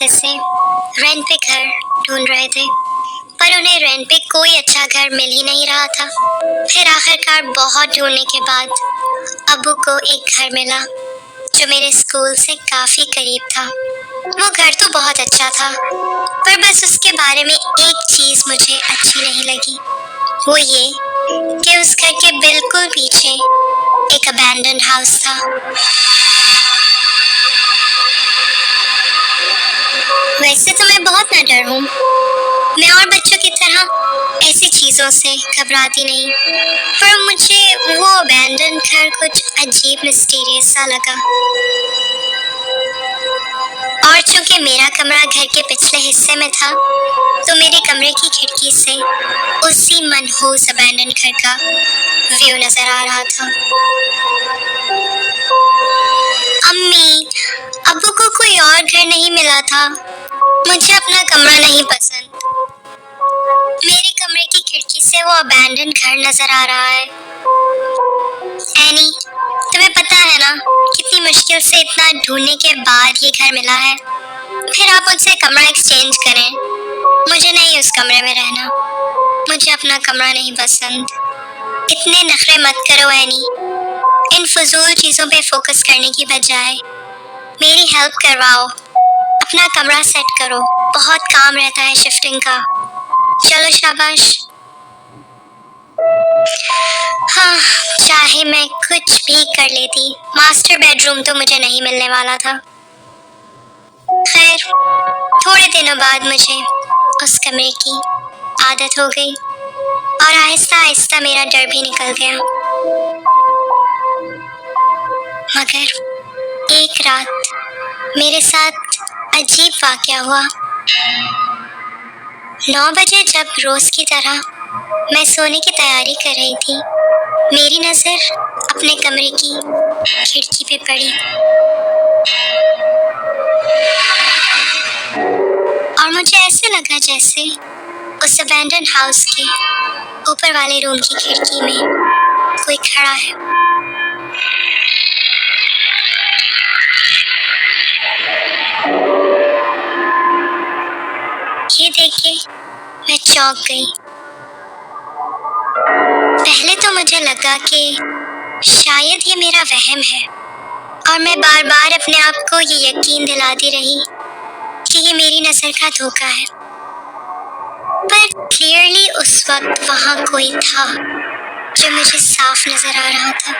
जैसे रेंट पे घर ढूंढ रहे थे, पर उन्हें रेंट पे कोई अच्छा घर मिल ही नहीं रहा था। फिर आखिरकार बहुत ढूंढने के बाद अब्बू को एक घर मिला जो मेरे स्कूल से काफी करीब था। वो घर तो बहुत अच्छा था, पर बस उसके बारे में एक चीज मुझे अच्छी नहीं लगी। वो ये कि उस घर के बिल्कुल पीछे एक अबैंडन्ड हाउस था। वैसे तो मैं बहुत नडर हूँ। मैं और बच्चों की तरह ऐसी चीजों से घबराती नहीं, पर मुझे वो अबैंडन घर कुछ अजीब मिस्टीरियस सा लगा। और चूंकि मेरा कमरा घर के पिछले हिस्से में था, तो मेरे कमरे की खिड़की से उसी मनहूस अबैंडन घर का व्यू नजर आ रहा था। अम्मी, अब्बू को कोई और घर नहीं मिला था। मुझे अपना कमरा नहीं पसंद। मेरे कमरे की खिड़की से वो अबैंडन घर नजर आ रहा है। एनी, तुम्हें पता है ना कितनी मुश्किल से इतना ढूंढने के बाद ये घर मिला है। फिर आप मुझसे कमरा एक्सचेंज करें। मुझे नहीं उस कमरे में रहना। मुझे अपना कमरा नहीं पसंद। इतने नखरे मत करो एनी। इन फजूल चीजों पे फोकस करने की बजाय मेरी हेल्प करवाओ। अपना कमरा सेट करो। बहुत काम रहता है शिफ्टिंग का। चलो शाबाश। हाँ, चाहे मैं कुछ भी कर लेती, मास्टर बेडरूम तो मुझे नहीं मिलने वाला था। खैर, थोड़े दिनों बाद मुझे उस कमरे की आदत हो गई और आहिस्ता आहिस्ता मेरा डर भी निकल गया। मगर एक रात मेरे साथ अजीब वाकया हुआ। 9 बजे जब रोज की तरह मैं सोने की तैयारी कर रही थी, मेरी नजर अपने कमरे की खिड़की पे पड़ी और मुझे ऐसे लगा जैसे उस अबैंडन हाउस के ऊपर वाले रूम की खिड़की में कोई खड़ा है। ये देख के मैं चौंक गई। पहले तो मुझे लगा कि शायद ये मेरा वहम है और मैं बार बार अपने आप को ये यकीन दिलाती रही कि ये मेरी नजर का धोखा है। पर क्लियरली उस वक्त वहां कोई था जो मुझे साफ नजर आ रहा था।